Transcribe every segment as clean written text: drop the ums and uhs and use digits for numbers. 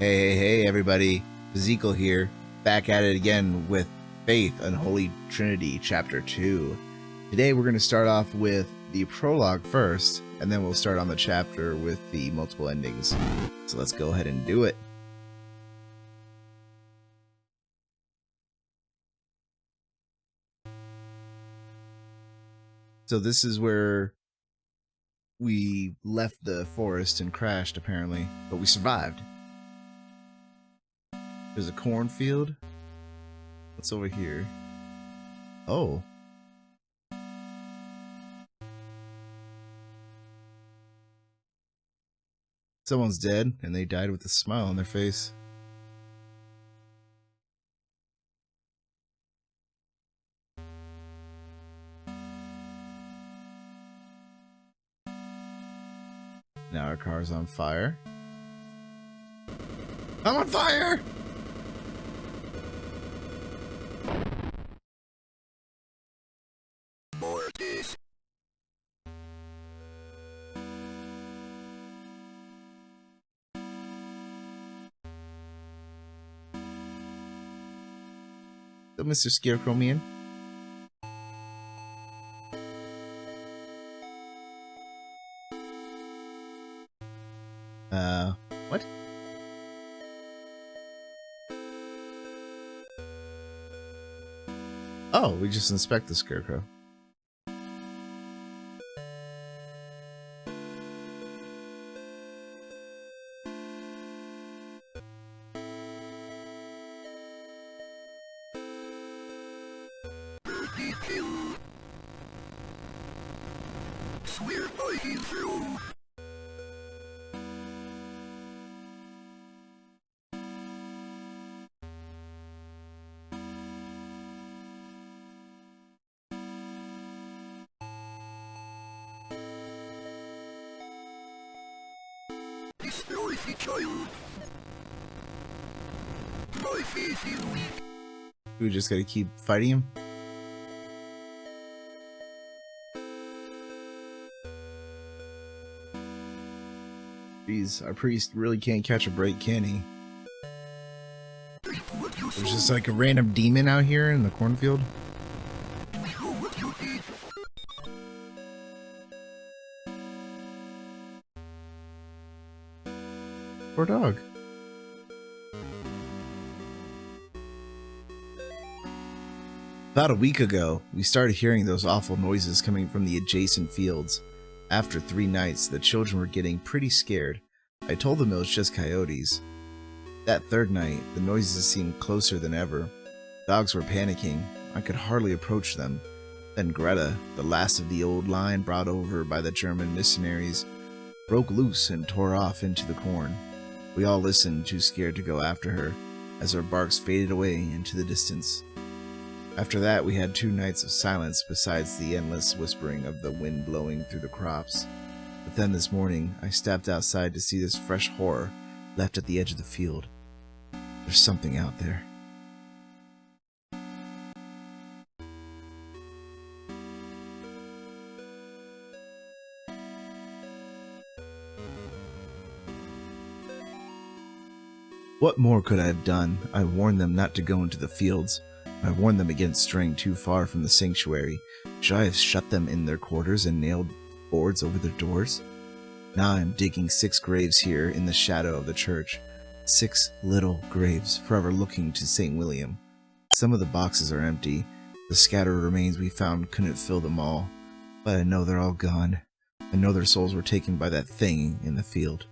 Hey, everybody. Ezekiel here, back at it again with Faith, Unholy Trinity, Chapter 2. Today we're going to start off with the prologue first, and then we'll start on the chapter with the multiple endings. So let's go ahead and do it. So this is where we left the forest and crashed, apparently, but we survived. There's a cornfield. What's over here? Oh. Someone's dead, and they died with a smile on their face. Now our car's on fire. I'm on fire! So, Mr. Scarecrow Man. What? Oh, we just inspect the Scarecrow. Swear by him. Destroy the child. My faith is weak. We just gotta keep fighting him. Jeez, our priest really can't catch a break, can he? There's just like a random demon out here in the cornfield. Poor dog. About a week ago, we started hearing those awful noises coming from the adjacent fields. After 3 nights, the children were getting pretty scared. I told them it was just coyotes. That 3rd night, the noises seemed closer than ever. Dogs were panicking. I could hardly approach them. Then Greta, the last of the old line brought over by the German missionaries, broke loose and tore off into the corn. We all listened, too scared to go after her, as her barks faded away into the distance. After that, we had 2 nights of silence besides the endless whispering of the wind blowing through the crops. But then this morning, I stepped outside to see this fresh horror left at the edge of the field. There's something out there. What more could I have done? I warned them not to go into the fields. I warned them against straying too far from the sanctuary. Should I have shut them in their quarters and nailed boards over their doors? Now I am digging 6 graves here in the shadow of the church. 6 little graves, forever looking to St. William. Some of the boxes are empty. The scattered remains we found couldn't fill them all. But I know they're all gone. I know their souls were taken by that thing in the field.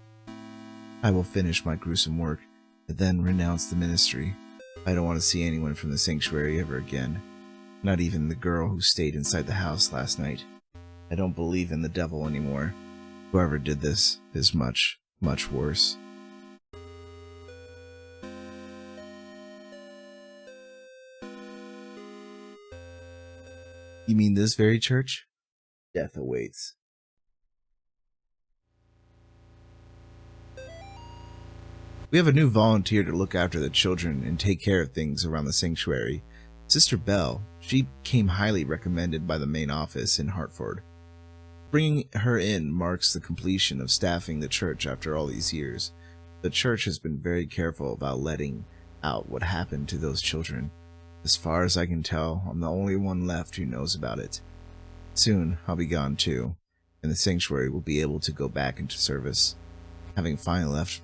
I will finish my gruesome work, and then renounce the ministry. I don't want to see anyone from the sanctuary ever again. Not even the girl who stayed inside the house last night. I don't believe in the devil anymore. Whoever did this is much, much worse. You mean this very church? Death awaits. We have a new volunteer to look after the children and take care of things around the sanctuary. Sister Belle, she came highly recommended by the main office in Hartford. Bringing her in marks the completion of staffing the church after all these years. The church has been very careful about letting out what happened to those children. As far as I can tell, I'm the only one left who knows about it. Soon, I'll be gone too, and the sanctuary will be able to go back into service, having finally left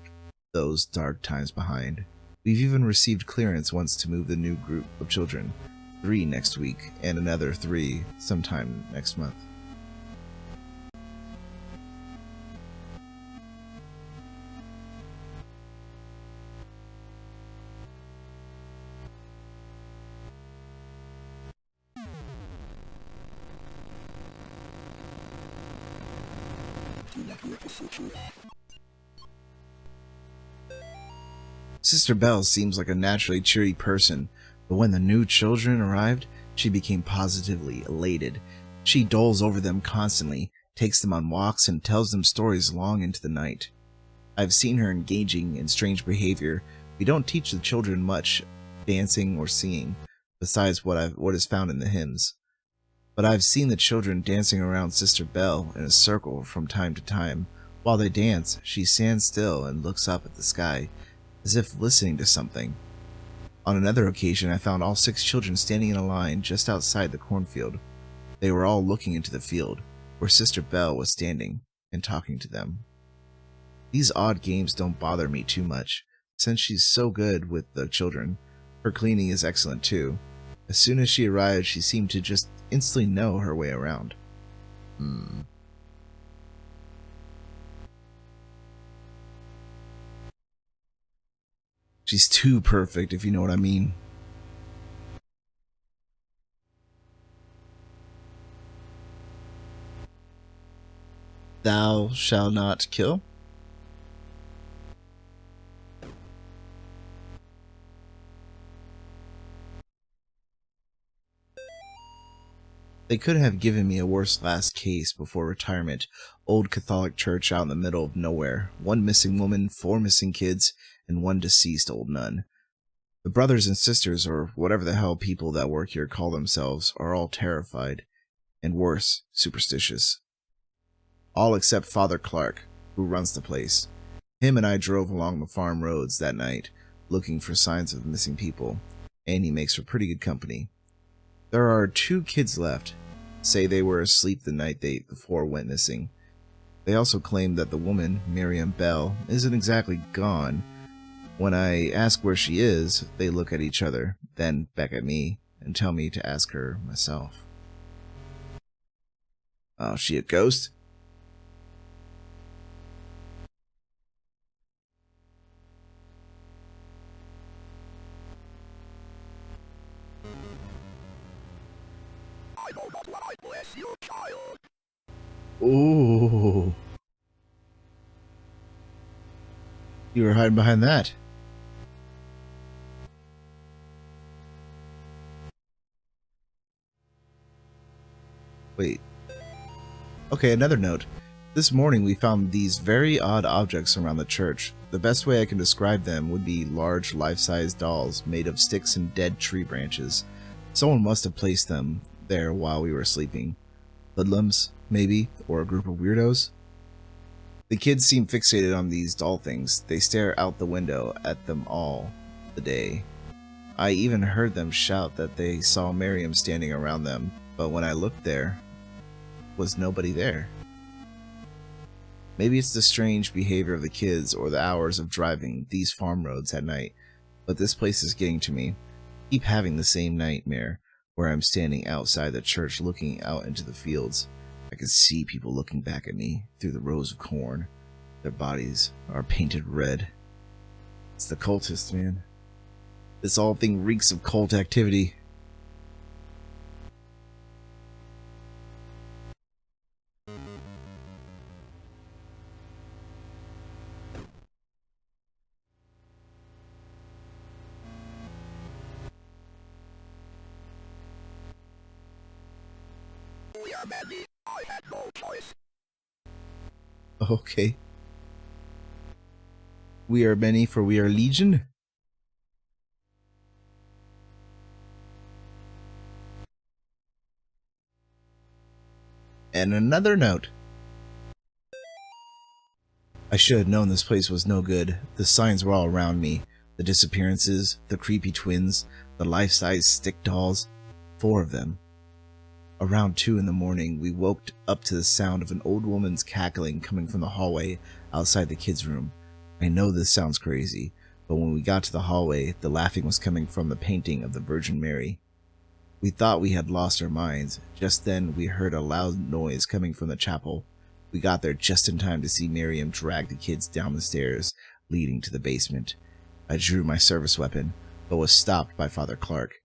those dark times behind. We've even received clearance once to move the new group of children, 3 next week, and another 3 sometime next month. Sister Belle seems like a naturally cheery person, but when the new children arrived, she became positively elated. She doles over them constantly, takes them on walks, and tells them stories long into the night. I've seen her engaging in strange behavior. We don't teach the children much dancing or singing, besides what is found in the hymns. But I've seen the children dancing around Sister Belle in a circle from time to time. While they dance, she stands still and looks up at the sky, as if listening to something. On another occasion, I found all 6 children standing in a line just outside the cornfield. They were all looking into the field, where Sister Belle was standing, and talking to them. These odd games don't bother me too much, since she's so good with the children. Her cleaning is excellent too. As soon as she arrived, she seemed to just instantly know her way around. She's too perfect, if you know what I mean. Thou shalt not kill? They could have given me a worse last case before retirement. Old Catholic church out in the middle of nowhere. 1 missing woman, 4 missing kids, and 1 deceased old nun. The brothers and sisters, or whatever the hell people that work here call themselves, are all terrified, and worse, superstitious. All except Father Clark, who runs the place. Him and I drove along the farm roads that night, looking for signs of missing people, and he makes for pretty good company. There are 2 kids left. Say they were asleep the night they before went missing. They also claim that the woman, Miriam Bell, isn't exactly gone. When I ask where she is, they look at each other, then back at me, and tell me to ask her myself. Oh, she a ghost? I know not what I bless your child. Ooh. You were hiding behind that. Wait. Okay, another note. This morning we found these very odd objects around the church. The best way I can describe them would be large life-size dolls made of sticks and dead tree branches. Someone must have placed them there while we were sleeping. Hoodlums, maybe, or a group of weirdos? The kids seem fixated on these doll things. They stare out the window at them all the day. I even heard them shout that they saw Miriam standing around them, but when I looked there, was nobody there. Maybe it's the strange behavior of the kids or the hours of driving these farm roads at night, but this place is getting to me. I keep having the same nightmare where I'm standing outside the church looking out into the fields. I can see people looking back at me through the rows of corn. Their bodies are painted red. It's the cultists, man. This whole thing reeks of cult activity. We are many. I had no choice. Okay. We are many, for we are legion. And another note. I should have known this place was no good. The signs were all around me. The disappearances, the creepy twins, the life-size stick dolls. 4 of them. Around 2 in the morning, we woke up to the sound of an old woman's cackling coming from the hallway outside the kids' room. I know this sounds crazy, but when we got to the hallway, the laughing was coming from the painting of the Virgin Mary. We thought we had lost our minds. Just then, we heard a loud noise coming from the chapel. We got there just in time to see Miriam drag the kids down the stairs leading to the basement. I drew my service weapon, but was stopped by Father Clark.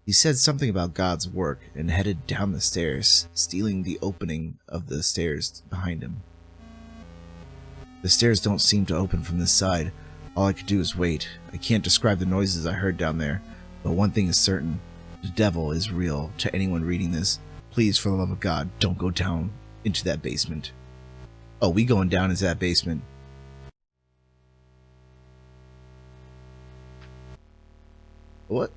He said something about God's work and headed down the stairs, stealing the opening of the stairs behind him. The stairs don't seem to open from this side. All I could do is wait. I can't describe the noises I heard down there, but one thing is certain. The devil is real. To anyone reading this, please, for the love of God, don't go down into that basement. Oh, we going down into that basement. What?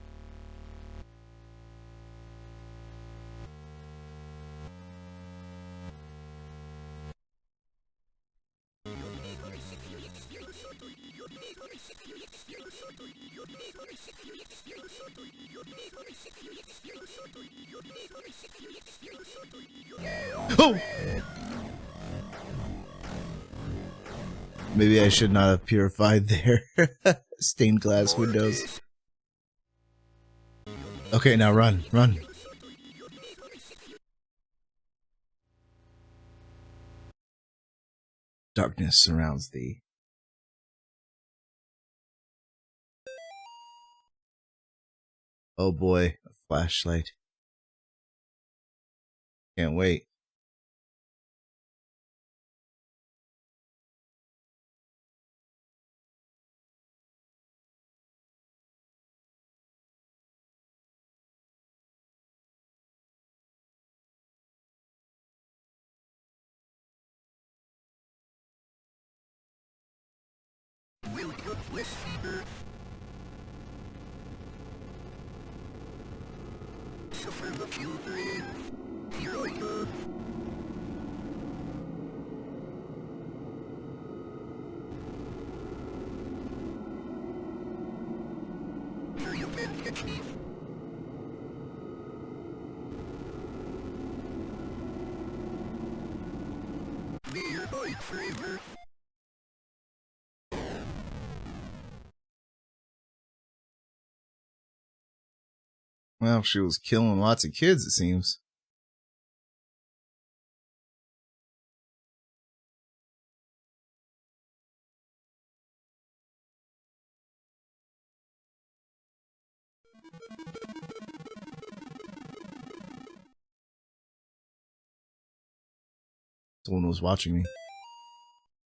Oh! Maybe I should not have purified their stained glass windows. Okay, now run, run. Darkness surrounds thee. Oh boy, a flashlight. Can't wait. Well, she was killing lots of kids, it seems. Someone was watching me.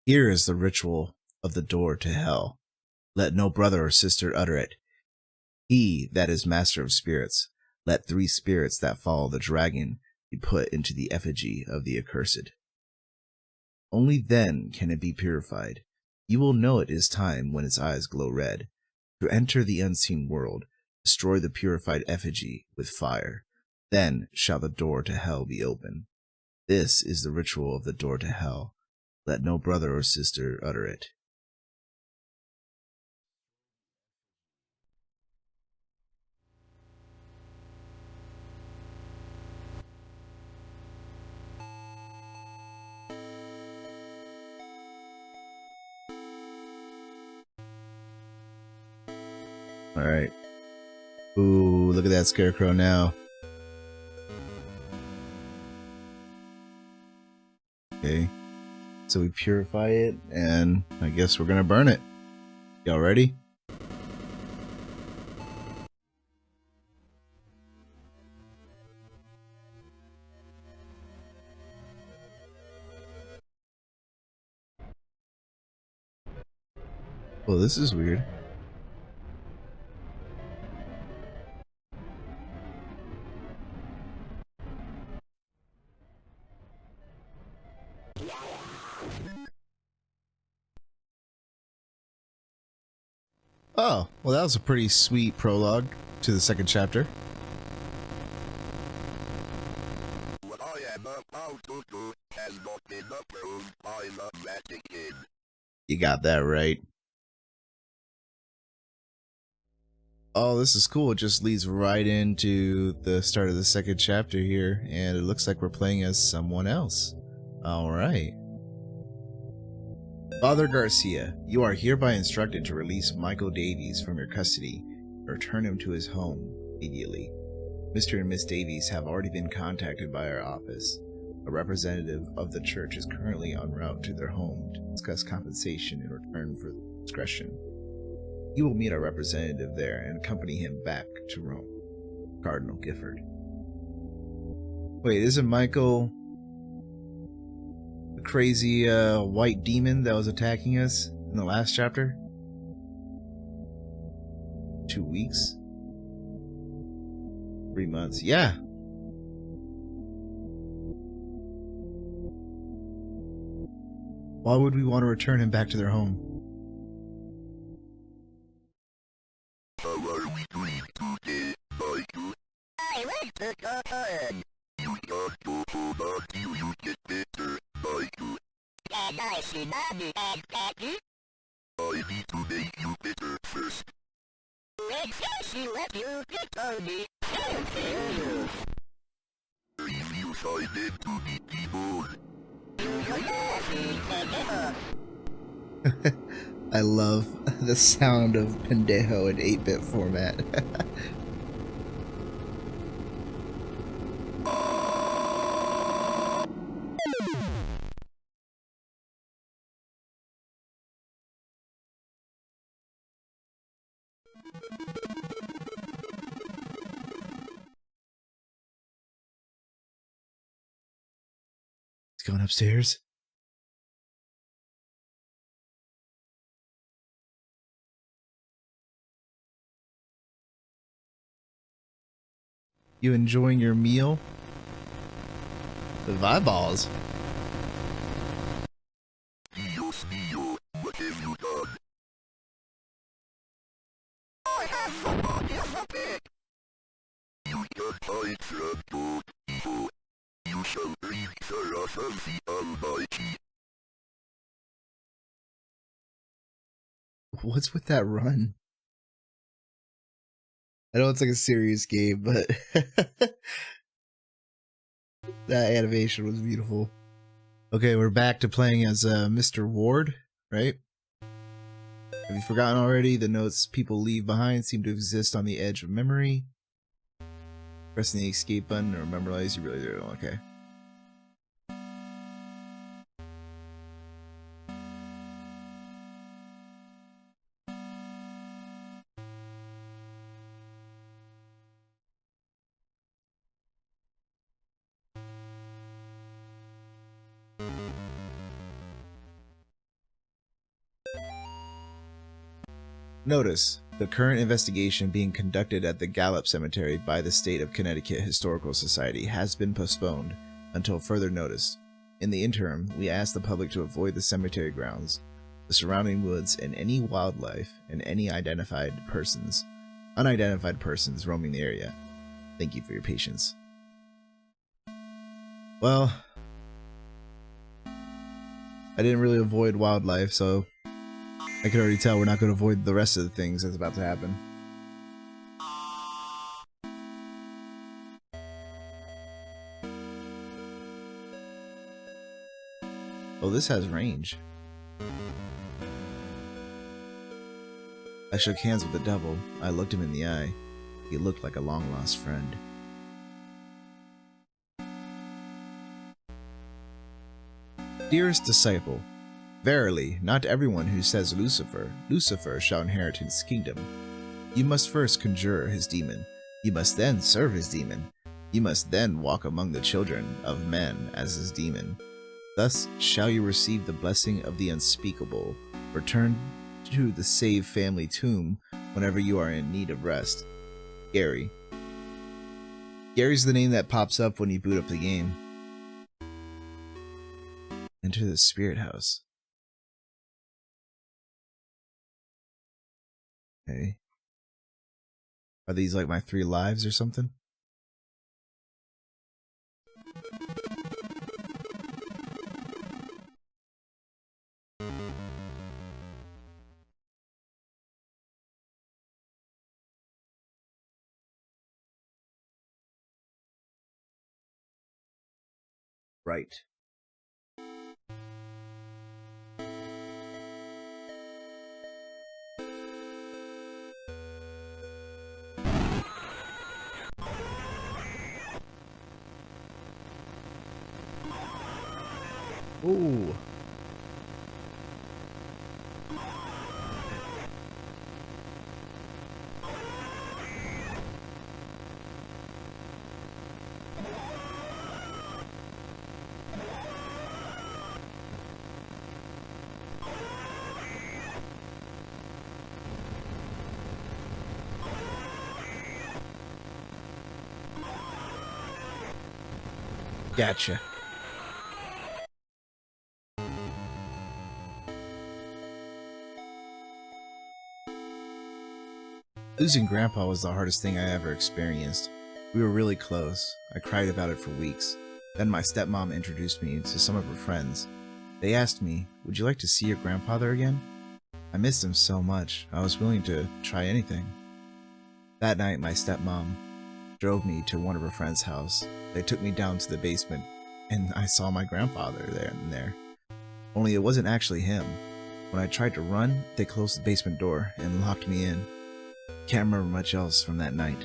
Here is the ritual of the door to hell. Let no brother or sister utter it. He that is master of spirits, let 3 spirits that follow the dragon be put into the effigy of the accursed. Only then can it be purified. You will know it is time when its eyes glow red. To enter the unseen world, destroy the purified effigy with fire. Then shall the door to hell be open. This is the ritual of the door to hell. Let no brother or sister utter it. Alright. Ooh, look at that scarecrow now. Okay. So we purify it, and I guess we're gonna burn it. Y'all ready? Well, this is weird. Oh, well, that was a pretty sweet prologue to the 2nd chapter. What I am about to do has not been approved by the Vatican. got that right. Oh, this is cool. It just leads right into the start of the second chapter here, and it looks like we're playing as someone else. Alright. Father Garcia, you are hereby instructed to release Michael Davies from your custody and return him to his home immediately. Mr. and Miss Davies have already been contacted by our office. A representative of the church is currently en route to their home to discuss compensation in return for discretion. You will meet our representative there and accompany him back to Rome. Cardinal Gifford. Wait, isn't Michael the crazy white demon that was attacking us in the last chapter? 2 weeks? 3 months? Yeah. Why would we want to return him back to their home? How are we doing today, Michael? I like the cotton. You just go so bad till you get better, Michael. And I should not be as better. I need to make you better first. When she let you pick on me, I'll kill you. Refuse I meant to be people. I love the sound of pendejo in 8-bit format. It's going upstairs. You enjoying your meal? The eyeballs. Dios mío, what have you done? I have somebody as a pet. You can't hide from God, evil. You shall breathe the wrath of the Almighty. What's with that run? I know it's like a serious game, but that animation was beautiful. Okay, we're back to playing as Mr. Ward, right? Have you forgotten already? The notes people leave behind seem to exist on the edge of memory. Pressing the escape button or memorize, you really don't. Okay. Notice, the current investigation being conducted at the Gallup Cemetery by the State of Connecticut Historical Society has been postponed until further notice. In the interim, we ask the public to avoid the cemetery grounds, the surrounding woods, and any wildlife and any unidentified persons roaming the area. Thank you for your patience. Well, I didn't really avoid wildlife, so I can already tell we're not going to avoid the rest of the things that's about to happen. Oh, this has range. I shook hands with the devil. I looked him in the eye. He looked like a long-lost friend. Dearest disciple, verily, not everyone who says Lucifer shall inherit his kingdom. You must first conjure his demon. You must then serve his demon. You must then walk among the children of men as his demon. Thus shall you receive the blessing of the unspeakable. Return to the saved family tomb whenever you are in need of rest. Gary. Gary's the name that pops up when you boot up the game. Enter the spirit house. Okay. Are these like my 3 lives or something? Right. Ooh. Gotcha. Losing Grandpa was the hardest thing I ever experienced. We were really close. I cried about it for weeks. Then my stepmom introduced me to some of her friends. They asked me, "Would you like to see your grandfather again?" I missed him so much, I was willing to try anything. That night, my stepmom drove me to one of her friends' house. They took me down to the basement, and I saw my grandfather there. Only it wasn't actually him. When I tried to run, they closed the basement door and locked me in. Can't remember much else from that night.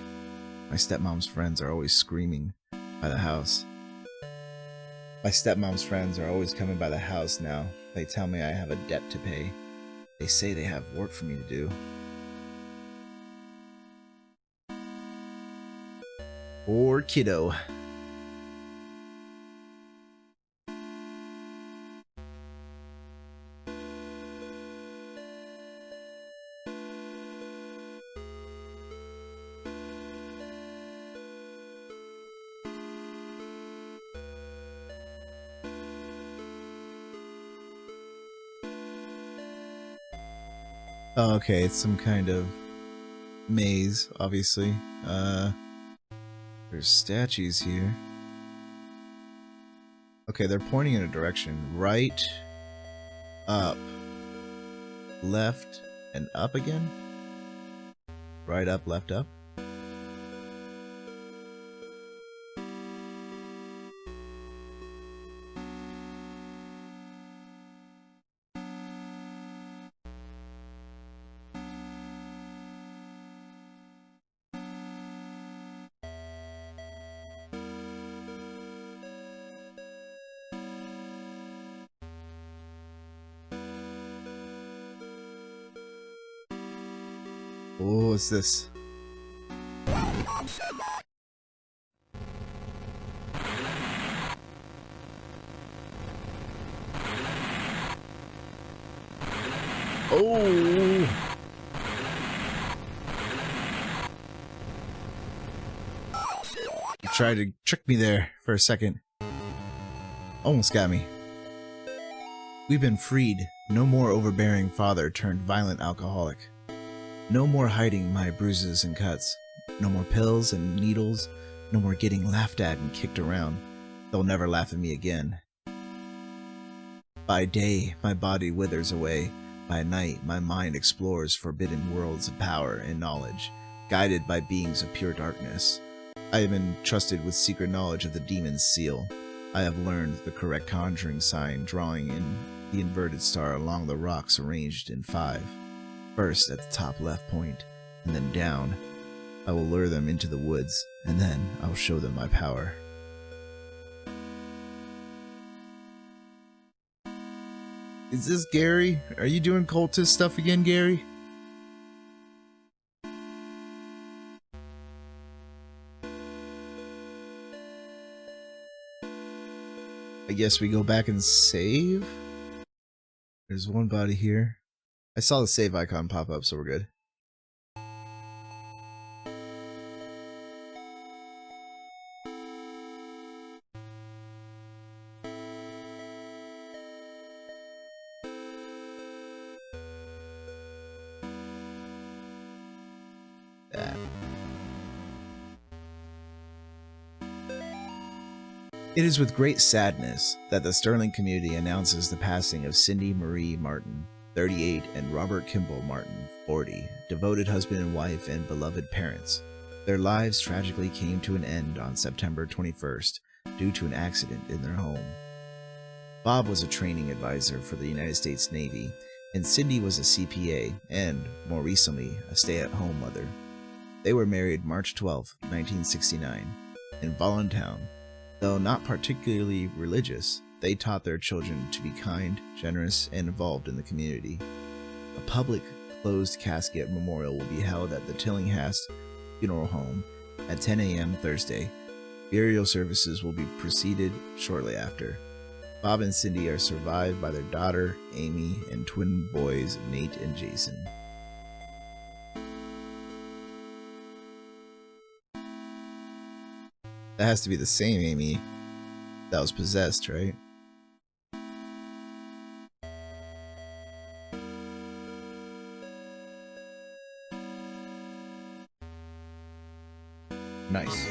My stepmom's friends are always screaming by the house. My stepmom's friends are always coming by the house now. They tell me I have a debt to pay. They say they have work for me to do. Poor kiddo. Oh, okay, it's some kind of maze, obviously. There's statues here. Okay, they're pointing in a direction. Right, up, left, and up again? Right, up, left, up? Oh, what's this? Oh! You tried to trick me there for a second. Almost got me. We've been freed. No more overbearing father turned violent alcoholic. No more hiding my bruises and cuts. No more pills and needles. No more getting laughed at and kicked around. They'll never laugh at me again. By day, my body withers away. By night, my mind explores forbidden worlds of power and knowledge, guided by beings of pure darkness. I have been trusted with secret knowledge of the demon's seal. I have learned the correct conjuring sign, drawing in the inverted star along the rocks arranged in 5. First at the top left point, and then down. I will lure them into the woods, and then I will show them my power. Is this Gary? Are you doing cultist stuff again, Gary? I guess we go back and save? There's one body here. I saw the save icon pop up, so we're good. It is with great sadness that the Sterling community announces the passing of Cindy Marie Martin, 38, and Robert Kimball Martin, 40, devoted husband and wife and beloved parents. Their lives tragically came to an end on September 21st, due to an accident in their home. Bob was a training advisor for the United States Navy, and Cindy was a CPA and, more recently, a stay-at-home mother. They were married March 12, 1969, in Voluntown. Though not particularly religious, they taught their children to be kind, generous, and involved in the community. A public closed casket memorial will be held at the Tillinghast Funeral Home at 10 a.m. Thursday. Burial services will be preceded shortly after. Bob and Cindy are survived by their daughter, Amy, and twin boys, Nate and Jason. That has to be the same Amy that was possessed, right? Nice.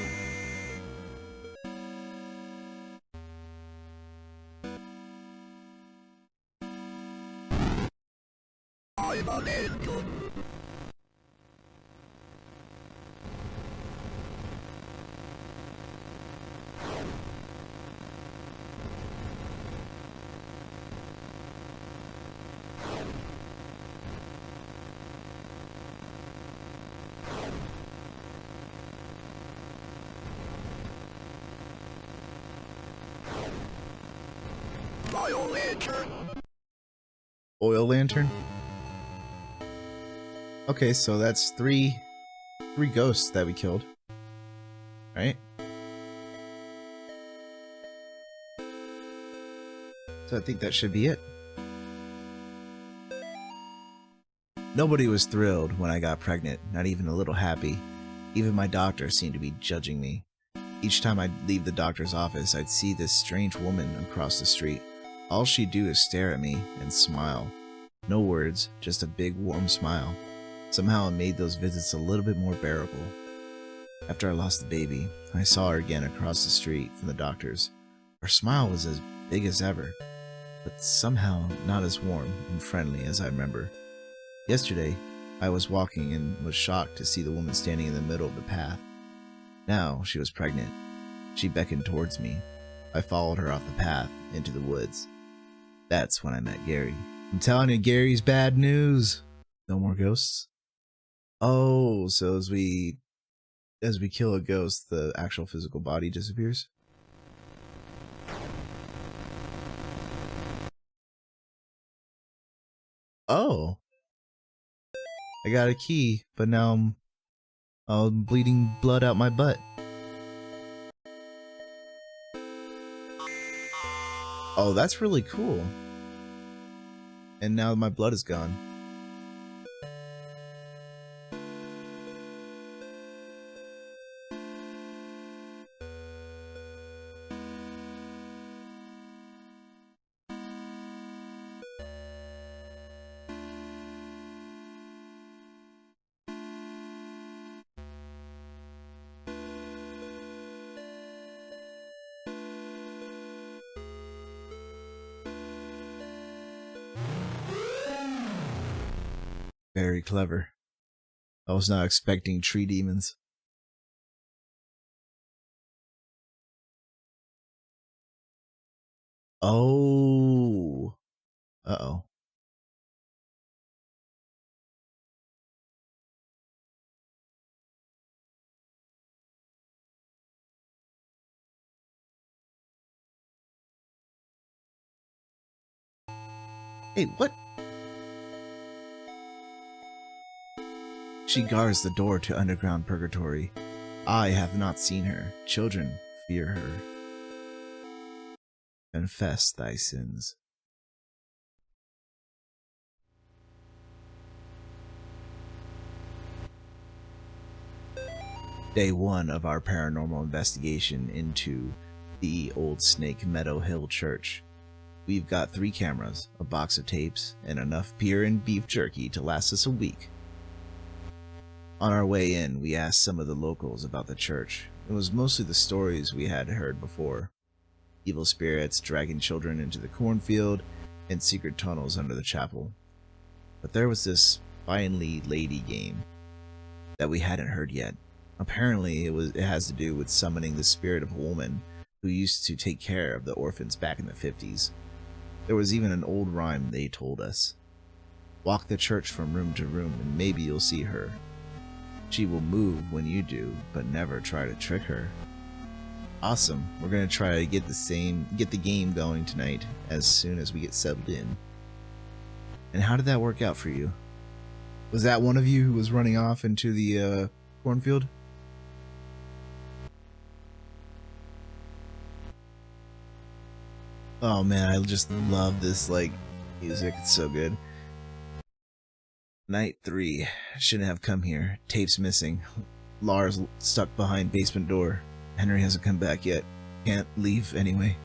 I'm a lantern. Oil lantern. Oil lantern? Okay, so that's three ghosts that we killed. Right? So I think that should be it. Nobody was thrilled when I got pregnant, not even a little happy. Even my doctor seemed to be judging me. Each time I'd leave the doctor's office, I'd see this strange woman across the street. All she'd do is stare at me and smile. No words, just a big warm smile. Somehow it made those visits a little bit more bearable. After I lost the baby, I saw her again across the street from the doctor's. Her smile was as big as ever, but somehow not as warm and friendly as I remember. Yesterday, I was walking and was shocked to see the woman standing in the middle of the path. Now she was pregnant. She beckoned towards me. I followed her off the path into the woods. That's when I met Gary. I'm telling you, Gary's bad news. No more ghosts? Oh, so as we kill a ghost, the actual physical body disappears? Oh. I got a key, but now I'm bleeding blood out my butt. Oh, that's really cool. And now my blood is gone. Very clever. I was not expecting tree demons. Oh. Uh-oh. Hey, what? She guards the door to underground purgatory. I have not seen her. Children fear her. Confess thy sins. Day 1 of our paranormal investigation into the Old Snake Meadow Hill Church. We've got 3 cameras, a box of tapes, and enough beer and beef jerky to last us a week. On our way in, we asked some of the locals about the church. It was mostly the stories we had heard before. Evil spirits dragging children into the cornfield and secret tunnels under the chapel. But there was this finally lady game that we hadn't heard yet. Apparently it has to do with summoning the spirit of a woman who used to take care of the orphans back in the 50s. There was even an old rhyme they told us. Walk the church from room to room and maybe you'll see her. She will move when you do, but never try to trick her. Awesome. We're going to try to get the game going tonight as soon as we get settled in. And how did that work out for you? Was that one of you who was running off into the cornfield? Oh man, I just love this music. It's so good. Night 3. Shouldn't have come here. Tape's missing. Lars stuck behind basement door. Henry hasn't come back yet. Can't leave anyway.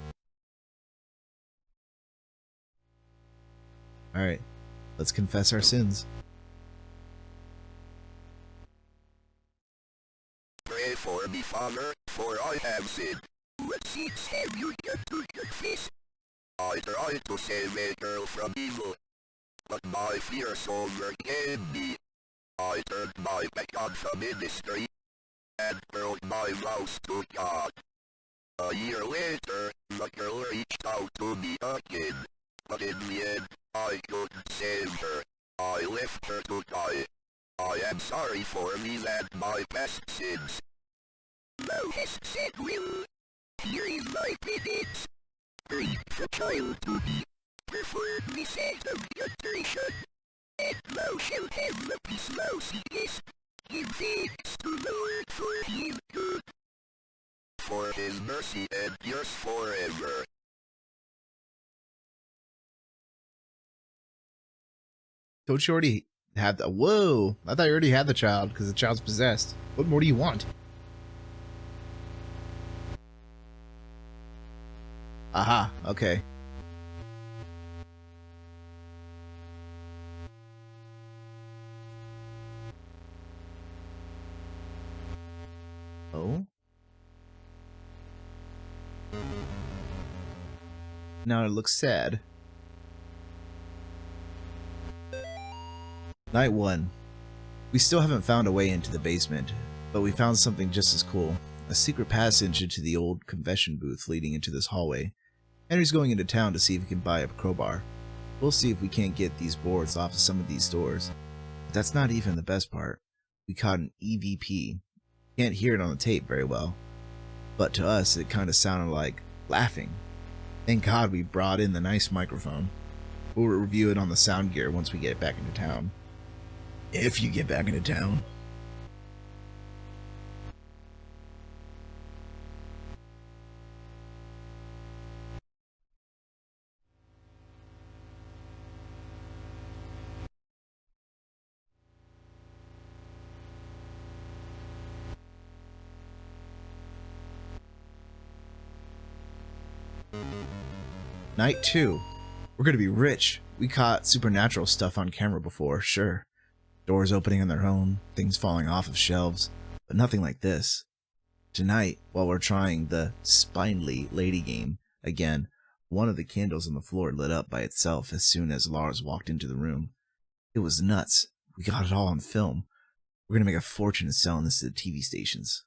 Alright, let's confess our sins. Pray for me, Father, for I have sinned. What sins have you done to confess? I tried to save a girl from evil, but my fears overcame me. I turned my back on the ministry and broke my vows to God. A year later, the girl reached out to me again, but in the end, I couldn't save her. I left her to die. I am sorry for me and my past sins. Thou hast said will. Here is my penance. Bring the child to me, preferably said of contrition, and thou shalt have the peace thou seekest. Give thanks to the Lord for he is good, for his mercy endures forever. Don't you already have the— whoa! I thought you already had the child because the child's possessed. What more do you want? Aha, okay. Oh? Now it looks sad. Night 1. We still haven't found a way into the basement, but we found something just as cool. A secret passage into the old confession booth leading into this hallway. Henry's going into town to see if he can buy a crowbar. We'll see if we can't get these boards off of some of these doors. But that's not even the best part. We caught an EVP. Can't hear it on the tape very well, but to us it kind of sounded like laughing. Thank God we brought in the nice microphone. We'll review it on the sound gear once we get back into town. If you get back into town. Night 2. We're gonna be rich. We caught supernatural stuff on camera before, sure. Doors opening on their own, things falling off of shelves, but nothing like this. Tonight, while we're trying the spindly lady game again, one of the candles on the floor lit up by itself as soon as Lars walked into the room. It was nuts. We got it all on film. We're gonna make a fortune selling this to the TV stations.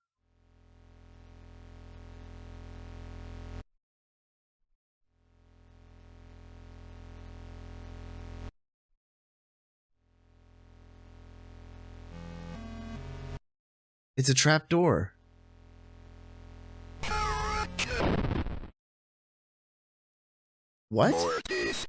It's a trap door. What? Mortis.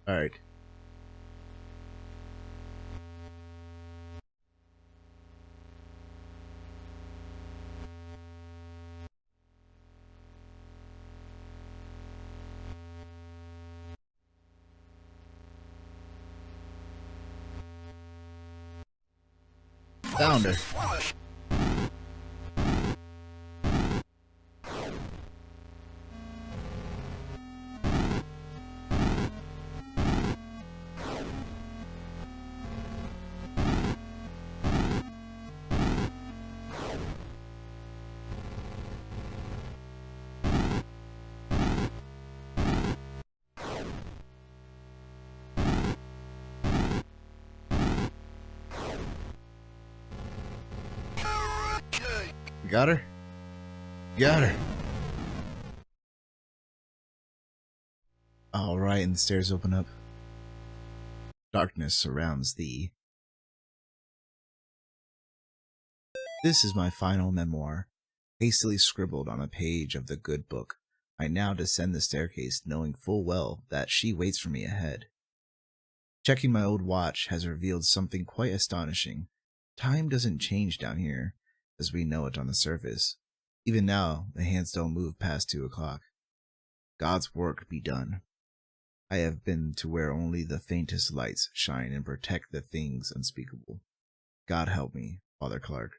All right. Found her. Got her? Got her. Alright, and the stairs open up. Darkness surrounds thee. This is my final memoir, hastily scribbled on a page of the good book. I now descend the staircase, knowing full well that she waits for me ahead. Checking my old watch has revealed something quite astonishing. Time doesn't change down here, as we know it on the surface. Even now, the hands don't move past 2 o'clock. God's work be done. I have been to where only the faintest lights shine and protect the things unspeakable. God help me, Father Clark,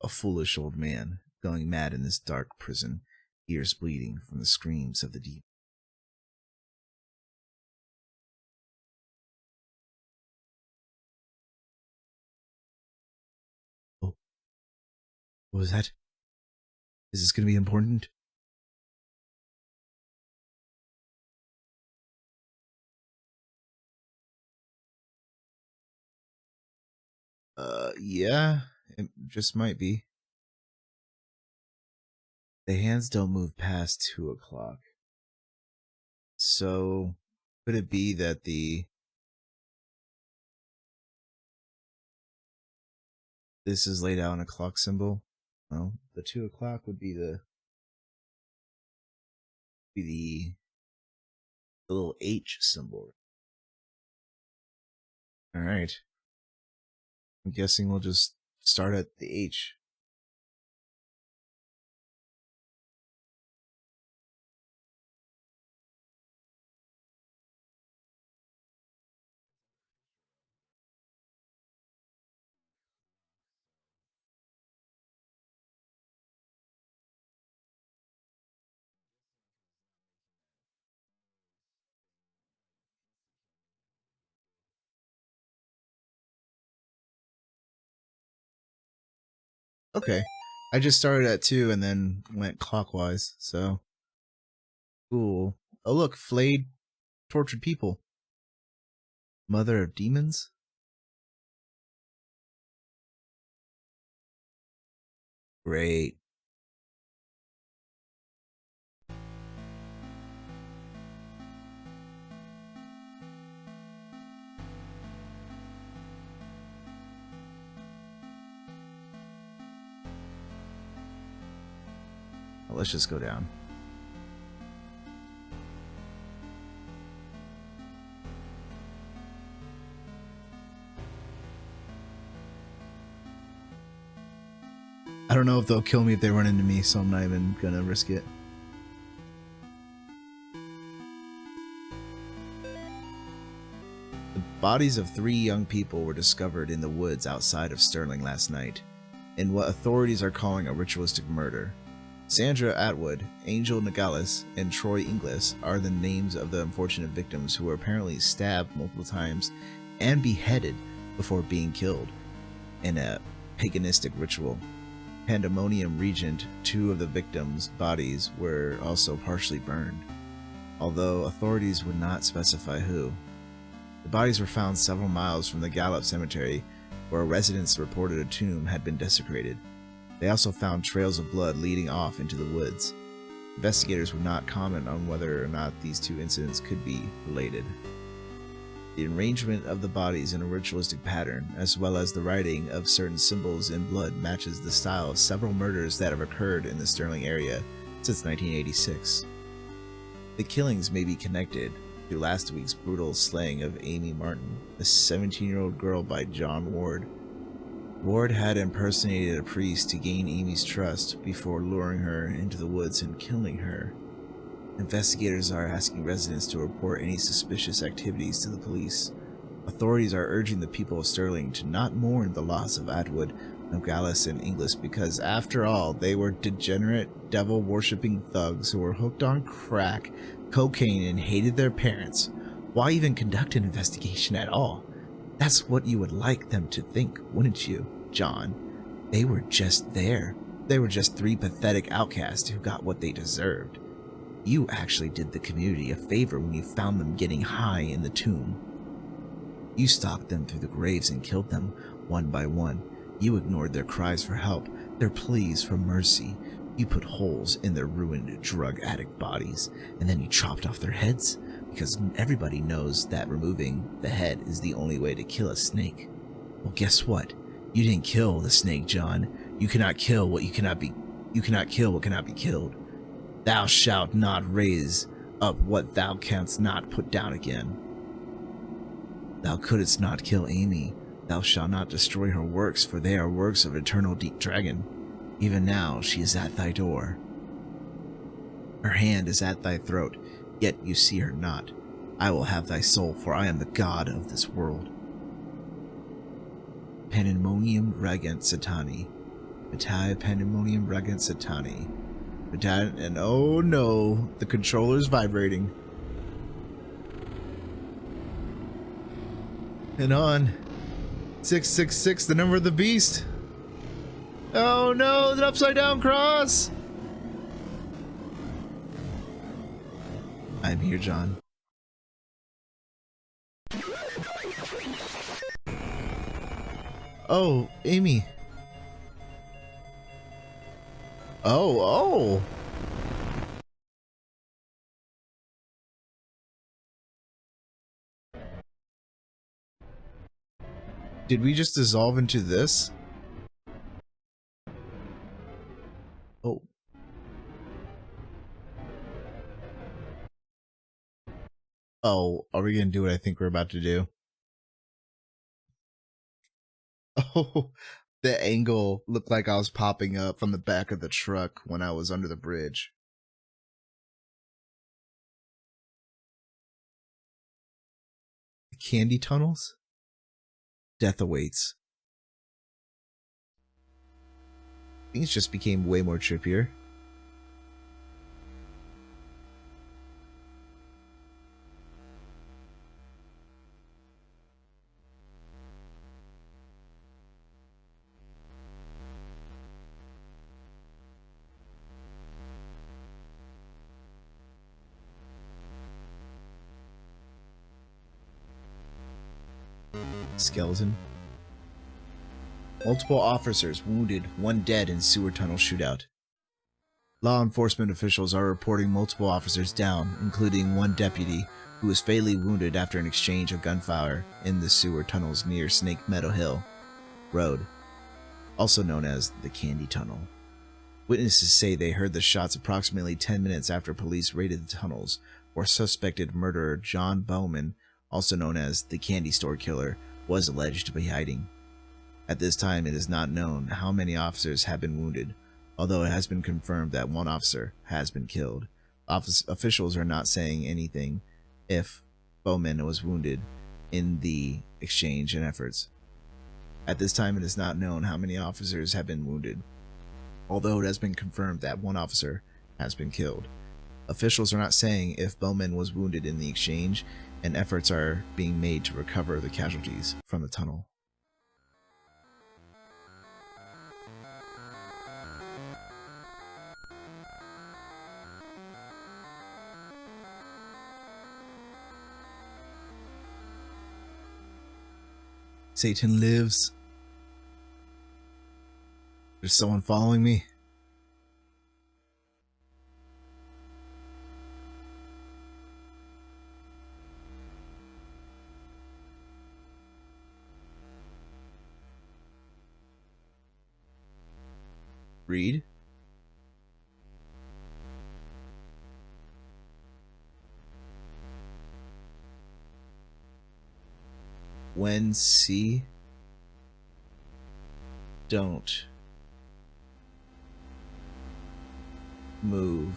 a foolish old man, going mad in this dark prison, ears bleeding from the screams of the deep. Oh, what was that? Is this going to be important? Yeah, it just might be. The hands don't move past 2 o'clock. So, could it be that this is laid out in a clock symbol? Well, the 2 o'clock would be the little H symbol. Alright. I'm guessing we'll just start at the H. Okay. I just started at 2 and then went clockwise, so. Cool. Oh look, flayed, tortured people. Mother of demons? Great. Well, let's just go down. I don't know if they'll kill me if they run into me, so I'm not even gonna risk it. The bodies of 3 young people were discovered in the woods outside of Sterling last night, in what authorities are calling a ritualistic murder. Sandra Atwood, Angel Nogales, and Troy Inglis are the names of the unfortunate victims who were apparently stabbed multiple times and beheaded before being killed in a paganistic ritual. Pandemonium Regent, 2 of the victims' bodies were also partially burned, although authorities would not specify who. The bodies were found several miles from the Gallup Cemetery, where residents reported a tomb had been desecrated. They also found trails of blood leading off into the woods. Investigators would not comment on whether or not these 2 incidents could be related. The arrangement of the bodies in a ritualistic pattern, as well as the writing of certain symbols in blood, matches the style of several murders that have occurred in the Sterling area since 1986. The killings may be connected to last week's brutal slaying of Amy Martin, a 17-year-old girl by John Ward. Ward had impersonated a priest to gain Amy's trust before luring her into the woods and killing her. Investigators are asking residents to report any suspicious activities to the police. Authorities are urging the people of Sterling to not mourn the loss of Atwood, Nogales, and Inglis because, after all, they were degenerate, devil-worshipping thugs who were hooked on crack, cocaine, and hated their parents. Why even conduct an investigation at all? That's what you would like them to think, wouldn't you, John? They were just there. They were just 3 pathetic outcasts who got what they deserved. You actually did the community a favor when you found them getting high in the tomb. You stalked them through the graves and killed them, one by one. You ignored their cries for help, Their pleas for mercy, you put holes in their ruined drug addict bodies, and then you chopped off their heads, because everybody knows that removing the head is the only way to kill a snake. Well, guess what? You didn't kill the snake, John. You cannot kill what cannot be killed. Thou shalt not raise up what thou canst not put down again. Thou couldst not kill Amy. Thou shalt not destroy her works, for they are works of eternal deep dragon. Even now she is at thy door. Her hand is at thy throat, yet you see her not. I will have thy soul, for I am the god of this world. Pandemonium regent satani. Pandemonium regent satani. And oh no, the controller's vibrating. And on. 666, the number of the beast. Oh no, the upside down cross. I'm here, John. Oh, Amy. Oh. Did we just dissolve into this? Oh. Oh, are we gonna do what I think we're about to do? Oh, the angle looked like I was popping up from the back of the truck when I was under the bridge. The candy tunnels? Death awaits. Things just became way more trippier. Skeleton. Multiple officers wounded, one dead in sewer tunnel shootout. Law enforcement officials are reporting multiple officers down, including one deputy who was fatally wounded after an exchange of gunfire in the sewer tunnels near Snake Meadow Hill Road, also known as the Candy Tunnel. Witnesses say they heard the shots approximately 10 minutes after police raided the tunnels, where suspected murderer John Bowman, also known as the Candy Store Killer, was alleged to be hiding. At this time, it is not known how many officers have been wounded, although it has been confirmed that one officer has been killed. Officials are not saying anything if Bowman was wounded in the exchange and efforts. At this time, it is not known how many officers have been wounded, although it has been confirmed that one officer has been killed. Officials are not saying if Bowman was wounded in the exchange, and efforts are being made to recover the casualties from the tunnel. Satan lives. There's someone following me. Read. When see, don't move.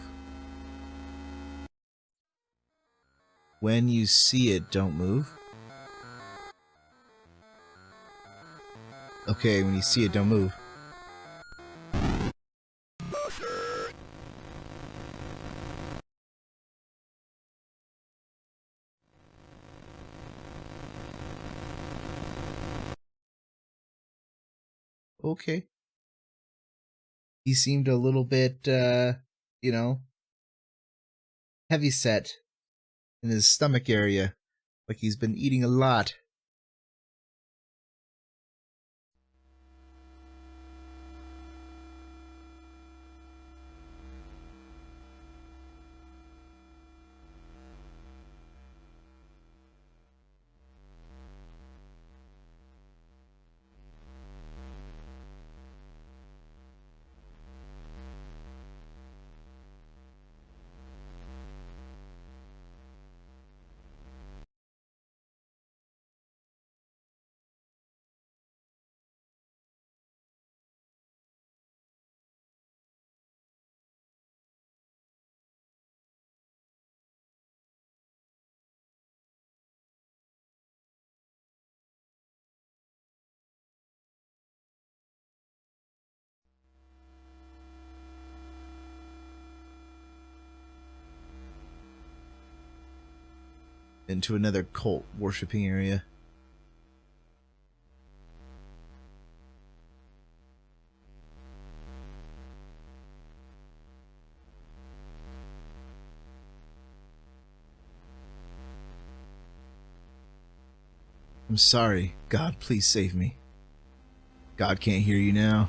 When you see it, don't move. Okay, when you see it, don't move. Okay. He seemed a little bit, heavy set in his stomach area, like he's been eating a lot. into another cult worshipping area. I'm sorry. God, please save me. God can't hear you now.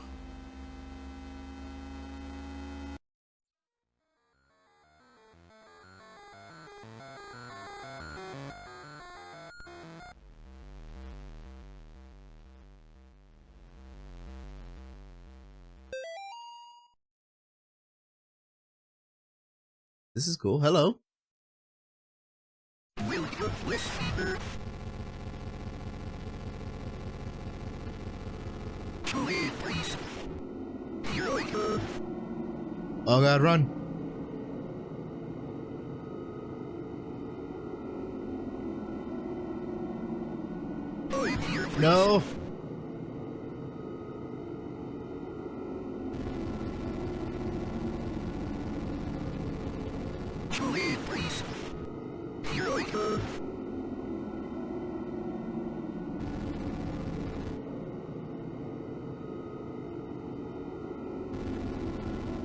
This is cool. Hello. Will you listen? Please, please. Here I go. Oh God, run. I'm here, please. No. Please, please. Here I go.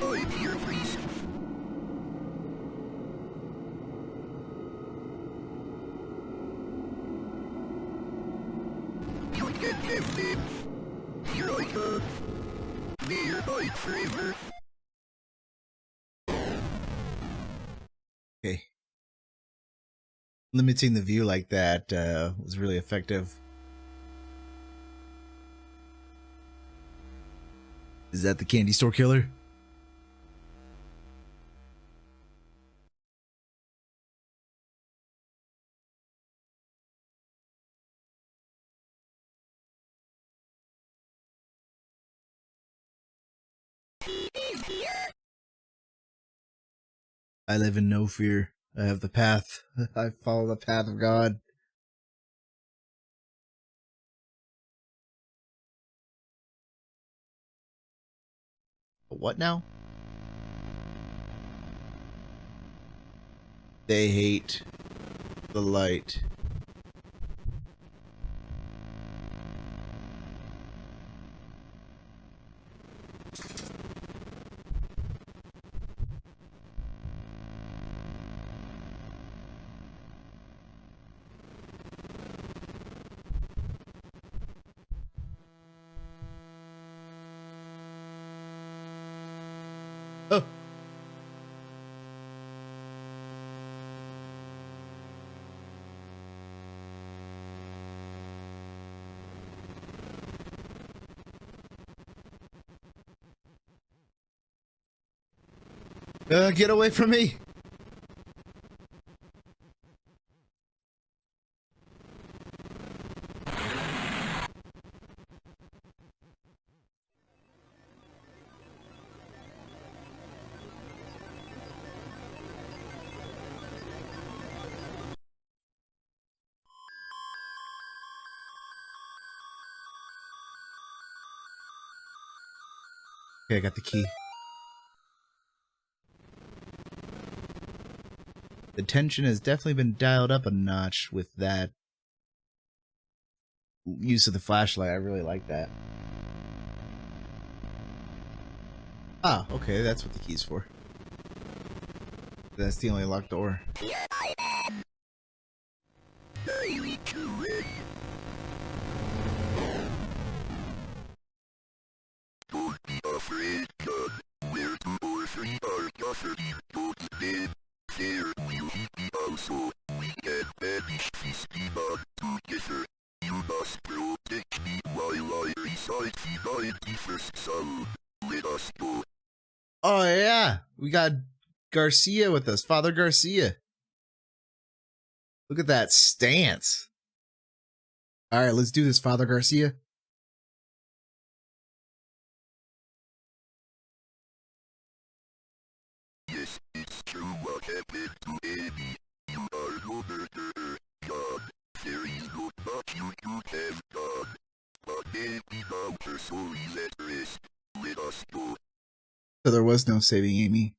I'm here, please. You get everything. Here I go. Near my favor. Okay. Limiting the view like that was really effective. Is that the candy store killer? I live in no fear. I have the path. I follow the path of God. What now? They hate the light. Oh. Get away from me! Okay, I got the key. The tension has definitely been dialed up a notch with that use of the flashlight. I really like that. Ah, okay, that's what the key's for. That's the only locked door. Here I am. Daily to ready. Don't be afraid, God. Where two or three are gathered in God's name, there will he be also. We can banish this demon together. You must protect me while I recite the 91st Psalm. Let us go. Oh yeah, we got Garcia with us, Father Garcia. Look at that stance. All right, let's do this, Father Garcia. Yes, it's true what happened to Amy. You are no murderer, God. There is not much you could have done. But maybe now her soul is at rest. Let us go. So there was no saving Amy.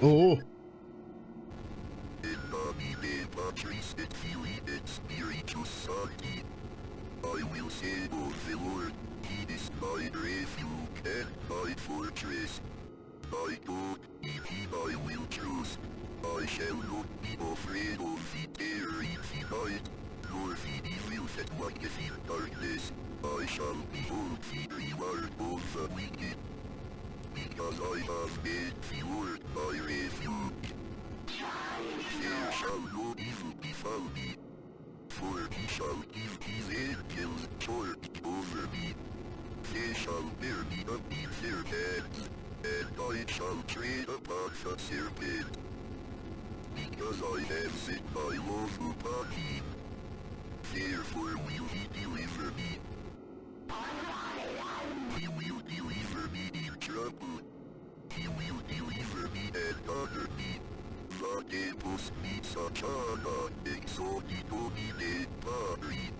Oh. In nomine Patris et Filii et Spiritus Sancti. I will say of the Lord, He is my refuge and my fortress. My God, in Him I will trust. I shall not be afraid of the terror in the night, nor the evil that walketh in darkness. I shall behold the reward of the wicked, because I have made the Lord my refuge. There shall no evil befall me, for He shall give His angels charge over me. They shall bear me up in their hands, and I shall tread upon the serpent. Because I have set my love upon Him, therefore will He deliver me. He will deliver me in trouble. He will deliver me and honor me. Vadebus mitsachana exodi domine pari.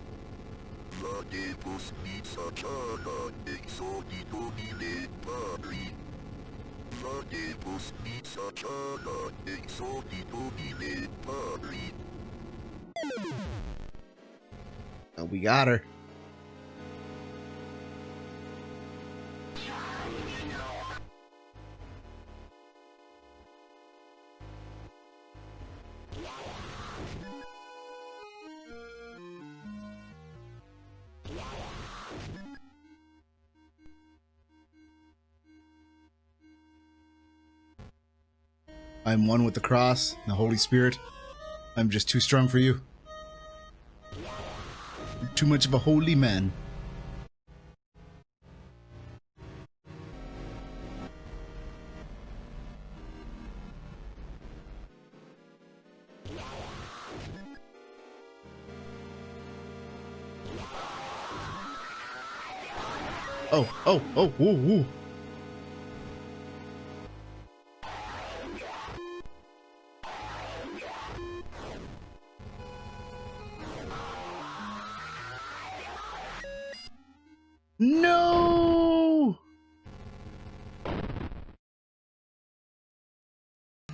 Vadebus mitsachana exodi domine pari. Vadebus mitsachana exodi domine pari. Oh, we got her. I'm one with the cross and the Holy Spirit. I'm just too strong for you. You're too much of a holy man. Oh, woo. No!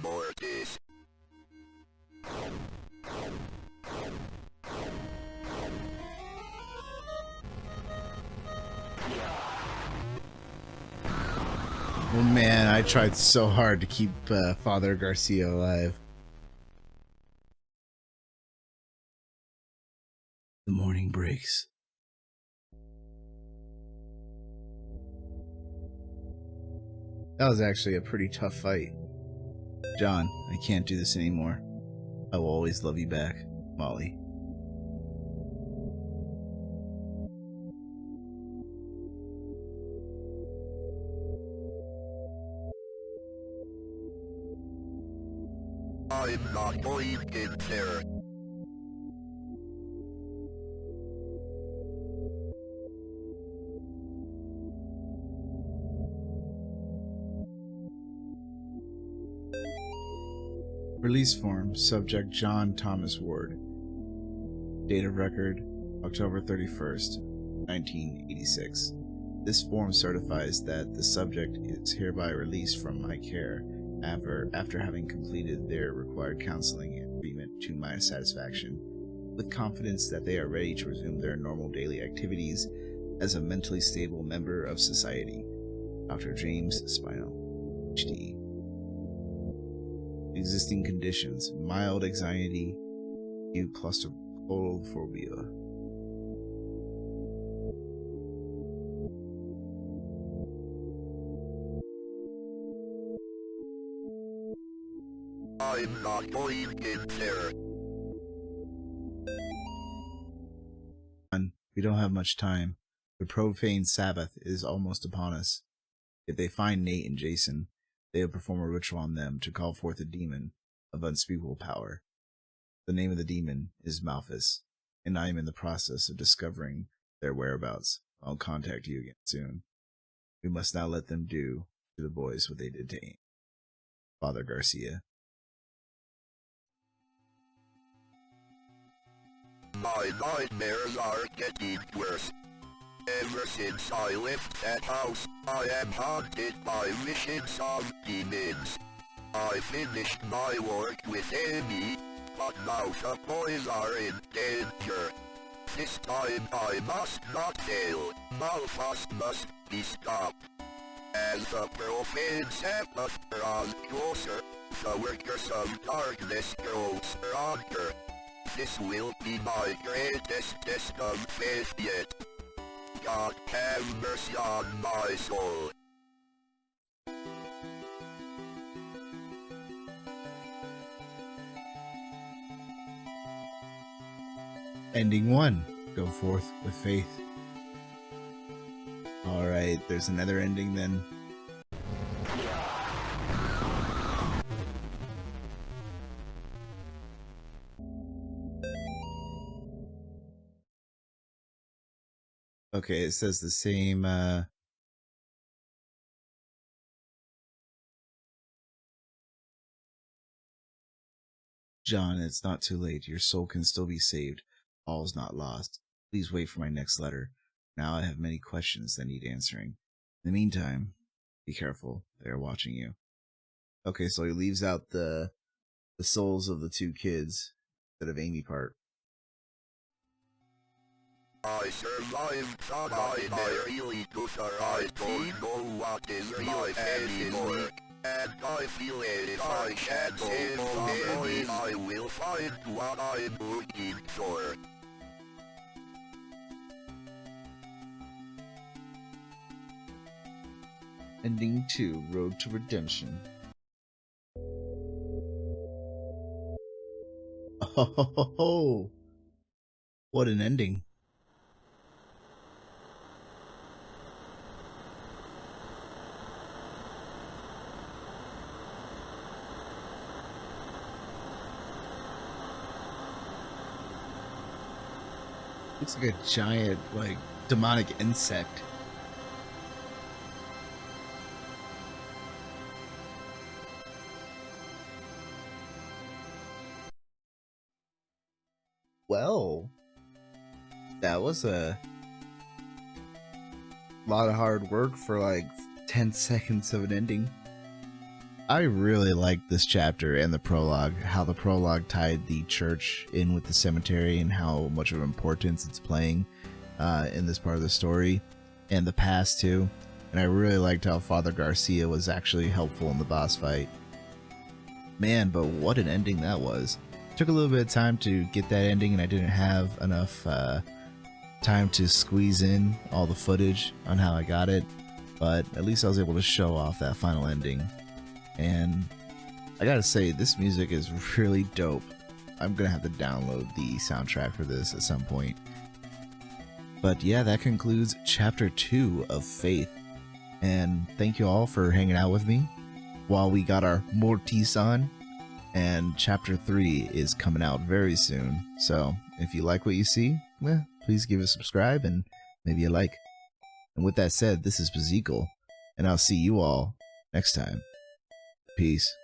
Mortis. Oh man, I tried so hard to keep Father Garcia alive. The morning breaks. That was actually a pretty tough fight. John, I can't do this anymore. I will always love you back, Molly. I'm not going in there. Release form, subject John Thomas Ward. Date of record, October 31st, 1986. This form certifies that the subject is hereby released from my care after having completed their required counseling and treatment to my satisfaction, with confidence that they are ready to resume their normal daily activities as a mentally stable member of society. Dr. James Spinell, HD. Existing conditions: mild anxiety, acute claustrophobia. I'm not going in there. We don't have much time. The profane Sabbath is almost upon us. If they find Nate and Jason, they will perform a ritual on them to call forth a demon of unspeakable power. The name of the demon is Malphus, and I am in the process of discovering their whereabouts. I'll contact you again soon. We must not let them do to the boys what they did to Aim. Father Garcia. My nightmares are getting worse. Ever since I left that house, I am haunted by visions of demons. I finished my work with Amy, but now the boys are in danger. This time I must not fail. Malphas must be stopped. As the profane Sabbath draws closer, the workers of darkness grow stronger. This will be my greatest test of faith yet. God have mercy on my soul. Ending 1. Go forth with faith. Alright, there's another ending then. Okay, it says the same, John, it's not too late. Your soul can still be saved. All is not lost. Please wait for my next letter. Now I have many questions that need answering. In the meantime, be careful. They are watching you. Okay, so he leaves out the souls of the two kids instead of Amy part. I survived the night. I really do survive. I don't know what is real anymore. And I feel if I can save the boys, I will find what I'm looking for. Ending 2, Road to Redemption. Oh, what an ending. Looks like a giant, like, demonic insect. Well, that was a lot of hard work for like 10 seconds of an ending. I really liked this chapter and the prologue, how the prologue tied the church in with the cemetery and how much of importance it's playing in this part of the story, and the past too. And I really liked how Father Garcia was actually helpful in the boss fight. Man, but what an ending that was. Took a little bit of time to get that ending, and I didn't have enough time to squeeze in all the footage on how I got it, but at least I was able to show off that final ending. And I gotta say, this music is really dope. I'm gonna have to download the soundtrack for this at some point. But yeah, that concludes chapter 2 of Faith. And thank you all for hanging out with me while we got our Mortis on. And chapter 3 is coming out very soon. So if you like what you see, please give it a subscribe and maybe a like. And with that said, this is Bazical, and I'll see you all next time. Peace.